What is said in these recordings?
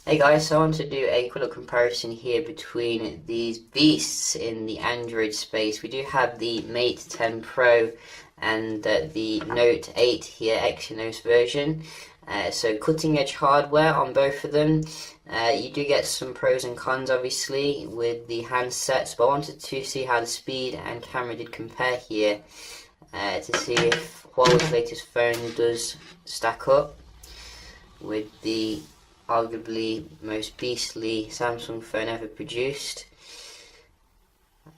Hey guys, so I want to do a quick little comparison here between these beasts in the Android space. We do have the Mate 10 Pro and the Note 8 here, Exynos version. So cutting edge hardware on both of them. You do get some pros and cons obviously with the handsets, but I wanted to see how the speed and camera did compare here to see if Huawei's latest phone does stack up with the arguably most beastly Samsung phone ever produced.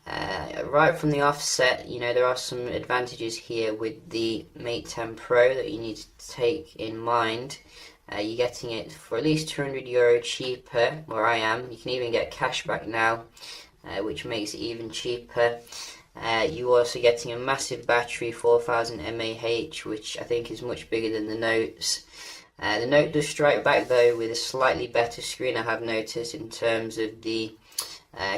Right from the offset, you know, there are some advantages here with the Mate 10 Pro that you need to take in mind. You're getting it for at least €200 cheaper where I am. You can even get cashback now, which makes it even cheaper. You're also getting a massive battery, 4000 mAh, which I think is much bigger than the Notes. The Note does strike back though with a slightly better screen, I have noticed, in terms of the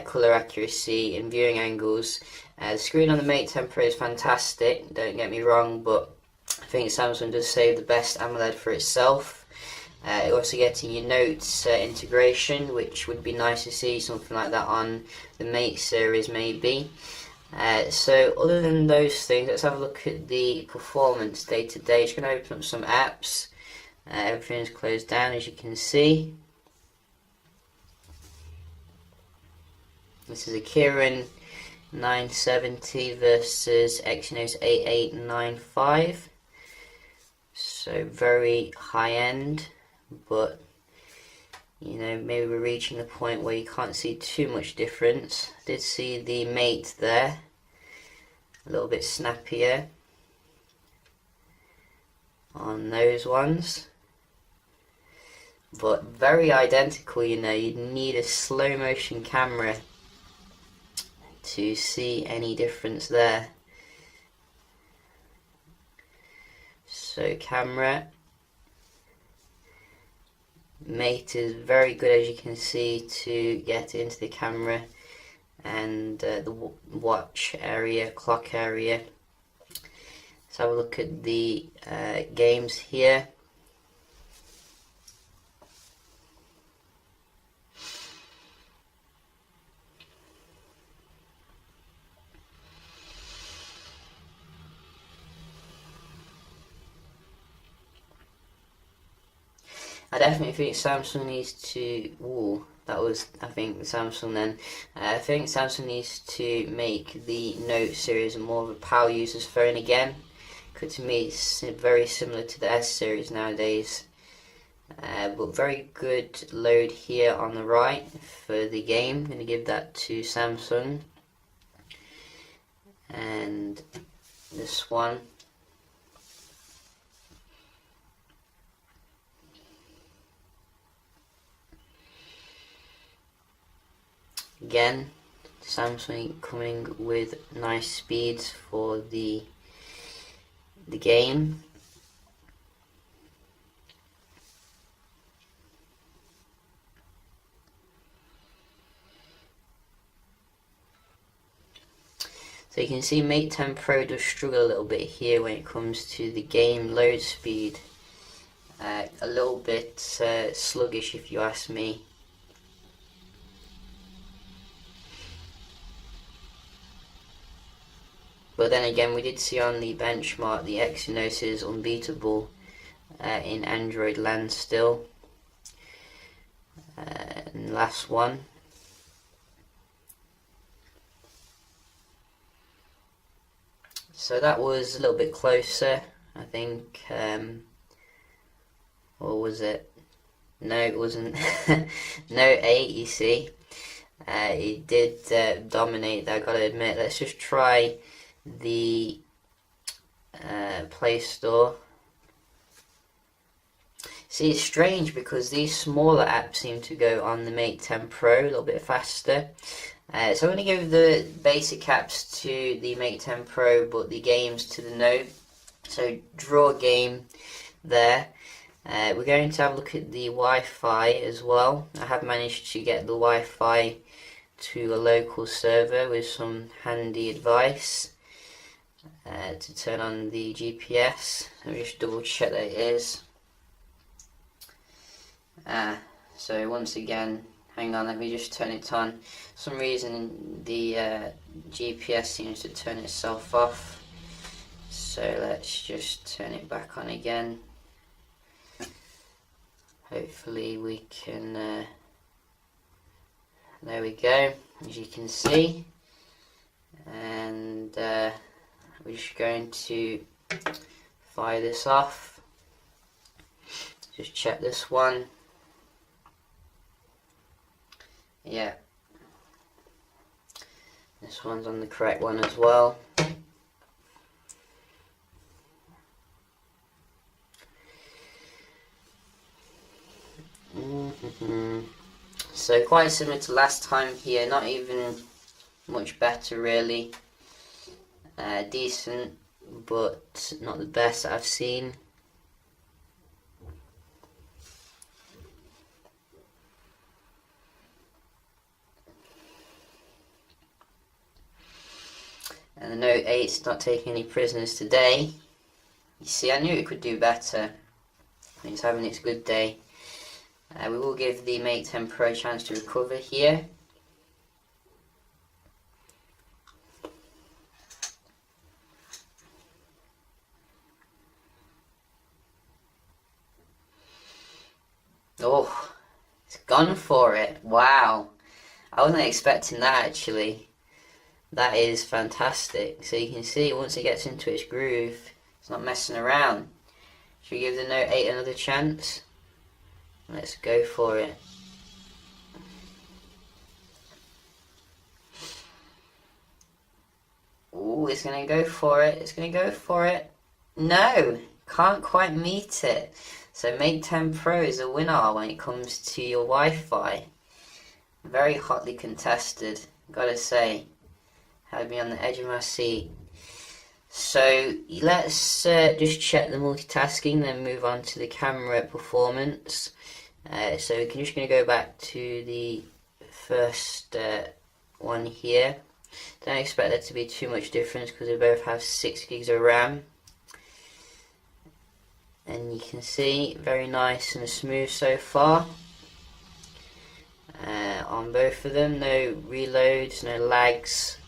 colour accuracy and viewing angles. The screen on the Mate 10 Pro is fantastic, don't get me wrong, but I think Samsung does save the best AMOLED for itself. You're also getting your Notes integration, which would be nice to see something like that on the Mate series maybe. So other than those things, let's have a look at the performance day to day. Just going to open up some apps. Everything is closed down, as you can see. This is a Kirin 970 versus Exynos 8895. So very high end, but you know, maybe we're reaching the point where you can't see too much difference. I did see the Mate there, a little bit snappier on those ones. But very identical, you know, you'd need a slow motion camera to see any difference there. So camera, Mate is very good, as you can see, to get into the camera and the watch area, clock area. Let's have a look at the games here. I definitely think Samsung needs to. Ooh, that was, I think, Samsung then. I think Samsung needs to make the Note series more of a power user's phone again. Because to me, it's very similar to the S series nowadays. But very good load here on the right for the game. I'm going to give that to Samsung. And this one. Again, Samsung coming with nice speeds for the game. So you can see Mate 10 Pro does struggle a little bit here when it comes to the game load speed. A little bit sluggish if you ask me. But then again, we did see on the benchmark the Exynos is unbeatable in Android land still. And last one. So that was a little bit closer, I think. Or was it? No, it wasn't. Note 8, you see. It did dominate that, I've got to admit. Let's just try the Play Store. See, it's strange because these smaller apps seem to go on the Mate 10 Pro a little bit faster. So I'm going to give the basic apps to the Mate 10 Pro, but the games to the Note. So draw game there. We're going to have a look at the Wi-Fi as well. I have managed to get the Wi-Fi to a local server with some handy advice. To turn on the GPS. Let me just double check that it is. So once again, hang on, let me just turn it on. For some reason the GPS seems to turn itself off, so let's just turn it back on again. Hopefully we can, there we go, as you can see. And we're just going to fire this off. Just check this one. Yeah, this one's on the correct one as well. So quite similar to last time here, not even much better really. Decent, but not the best that I've seen. And the Note 8's not taking any prisoners today. You see, I knew it could do better. It's having its good day. We will give the Mate 10 Pro a chance to recover here. Oh, it's gone for it. Wow. I wasn't expecting that actually. That is fantastic. So you can see once it gets into its groove, it's not messing around. Should we give the Note 8 another chance? Let's go for it. Ooh, it's going to go for it. It's going to go for it. No, can't quite meet it. So Mate 10 Pro is a winner when it comes to your Wi-Fi. Very hotly contested, gotta say. Had me on the edge of my seat. So let's just check the multitasking, then move on to the camera performance. So we're just going to go back to the first one here. Don't expect there to be too much difference because they both have 6 gigs of RAM. And you can see, very nice and smooth so far. On both of them, no reloads, no lags.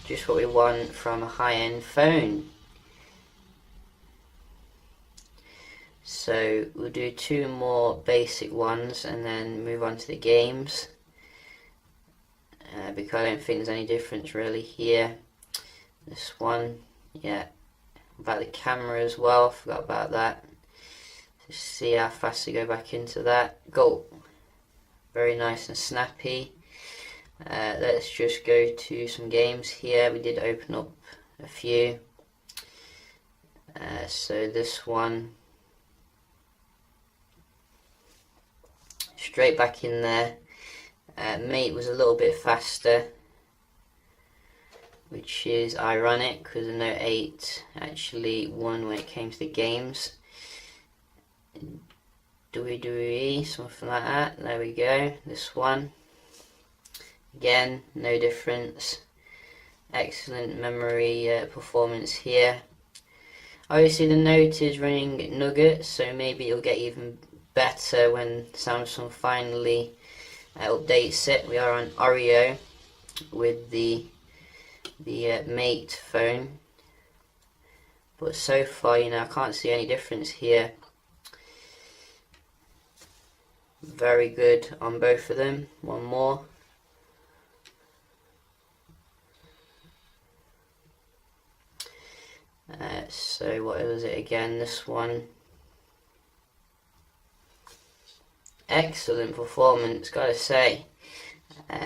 Just what we want from a high-end phone. So we'll do 2 more basic ones and then move on to the games, because I don't think there's any difference really here. This one, yeah, about the camera as well, forgot about that. Just see how fast we go back into that. Go, very nice and snappy. Let's just go to some games here. We did open up a few. So this one, straight back in there. Mate was a little bit faster, which is ironic because the Note 8 actually won when it came to the games. WWE, something like that. There we go. This one. Again, no difference. Excellent memory performance here. Obviously the Note is running Nougat, so maybe it'll get even better when Samsung finally updates it. We are on Oreo with the Mate phone, but so far, I can't see any difference here. Very good on both of them. One more. So what was it again? This one. Excellent performance, gotta say.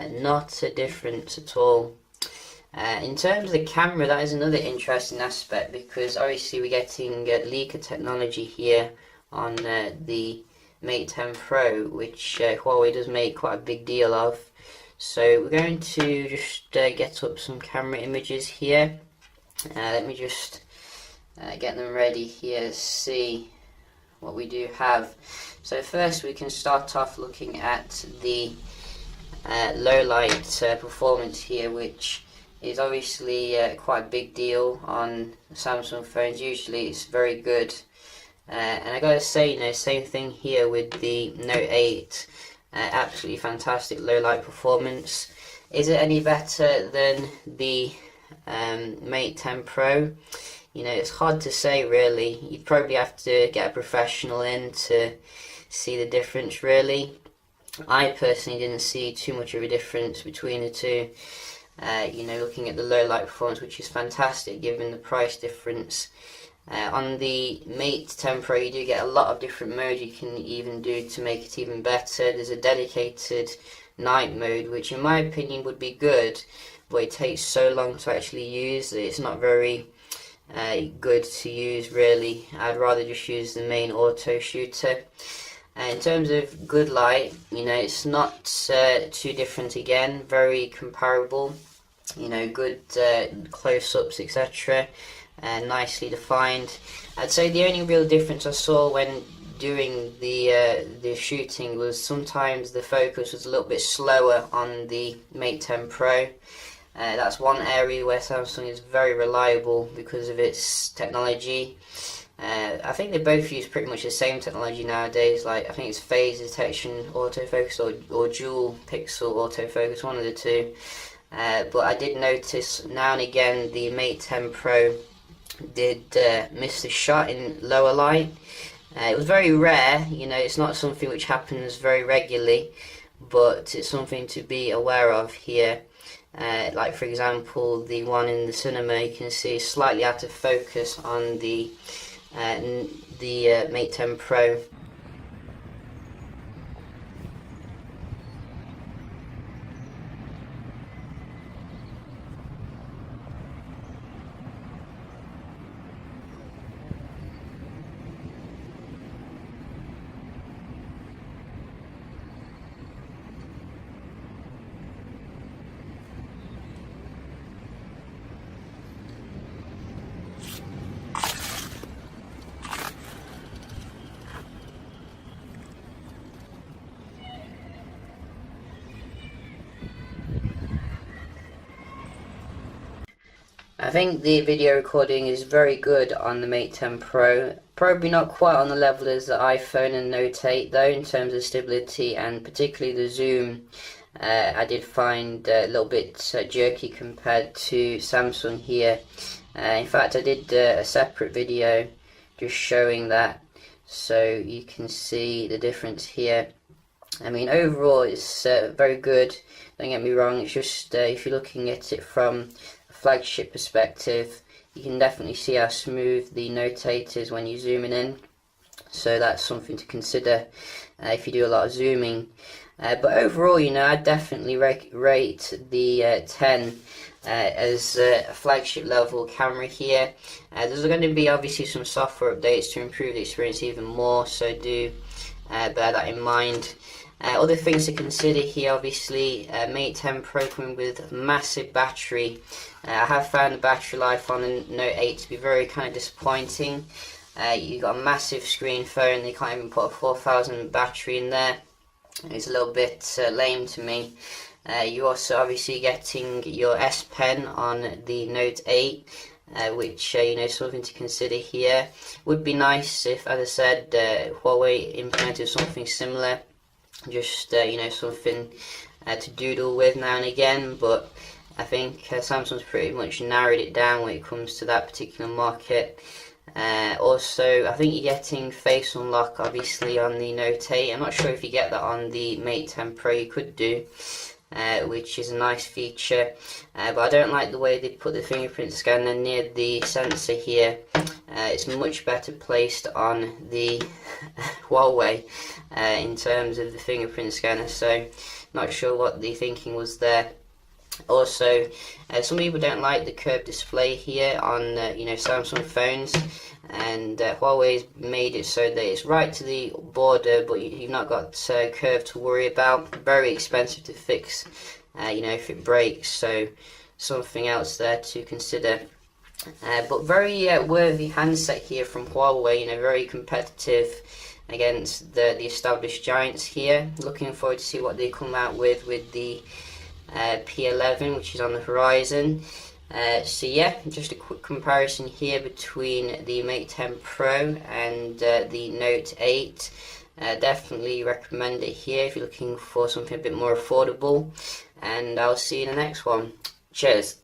Not a difference at all. In terms of the camera, that is another interesting aspect because obviously we're getting Leica technology here on the Mate 10 Pro, which Huawei does make quite a big deal of. So we're going to just get up some camera images here. Let me just get them ready here to see what we do have. So first we can start off looking at the low light performance here, which is obviously quite a big deal on Samsung phones. Usually it's very good. And I gotta say, same thing here with the Note 8. Absolutely fantastic low light performance. Is it any better than the Mate 10 Pro? You know, it's hard to say really. You'd probably have to get a professional in to see the difference really. I personally didn't see too much of a difference between the two. You know, looking at the low light performance, which is fantastic given the price difference. On the Mate 10 Pro, you do get a lot of different modes you can even do to make it even better. There's a dedicated night mode, which in my opinion would be good, but it takes so long to actually use that it's not very good to use really. I'd rather just use the main auto shooter. In terms of good light, you know, it's not too different again, very comparable. You know, good close-ups, etc. Nicely defined. I'd say the only real difference I saw when doing the shooting was sometimes the focus was a little bit slower on the Mate 10 Pro. That's one area where Samsung is very reliable because of its technology. I think they both use pretty much the same technology nowadays. Like, I think it's phase detection autofocus or dual pixel autofocus, one of the two. But I did notice now and again the Mate 10 Pro did miss the shot in lower light. It was very rare, you know, it's not something which happens very regularly, but it's something to be aware of here. Like for example, the one in the cinema, you can see slightly out of focus on the Mate 10 Pro. I think the video recording is very good on the Mate 10 Pro. Probably not quite on the level as the iPhone and Note 8 though, in terms of stability and particularly the zoom. I did find a little bit jerky compared to Samsung here. In fact, I did a separate video just showing that, so you can see the difference here. I mean, overall it's very good, don't get me wrong. It's just if you're looking at it from flagship perspective, you can definitely see how smooth the Note 8 is when you're zooming in, so that's something to consider if you do a lot of zooming. But overall, you know, I definitely rate the 10 as a flagship level camera here. There's going to be obviously some software updates to improve the experience even more, so do bear that in mind. Other things to consider here, obviously, Mate 10 Pro coming with massive battery. I have found the battery life on the Note 8 to be very kind of disappointing. You've got a massive screen phone, they can't even put a 4000 battery in there. It's a little bit lame to me. You're also obviously getting your S Pen on the Note 8. Which you know, something to consider here. Would be nice if, as I said, Huawei implemented something similar. Just you know, something to doodle with now and again, but I think Samsung's pretty much narrowed it down when it comes to that particular market. Also, I think you're getting face unlock obviously on the Note 8. I'm not sure if you get that on the Mate 10 Pro. You could do, which is a nice feature, but I don't like the way they put the fingerprint scanner near the sensor here. It's much better placed on the Huawei in terms of the fingerprint scanner, so not sure what the thinking was there. Also, some people don't like the curved display here on you know, Samsung phones, and Huawei's made it so that it's right to the border, but you've not got curve to worry about. Very expensive to fix, you know, if it breaks, so something else there to consider. But very worthy handset here from Huawei, you know, very competitive against the established giants here. Looking forward to see what they come out with the P11, which is on the horizon. So yeah, just a quick comparison here between the Mate 10 Pro and the Note 8. Definitely recommend it here if you're looking for something a bit more affordable, and I'll see you in the next one. Cheers.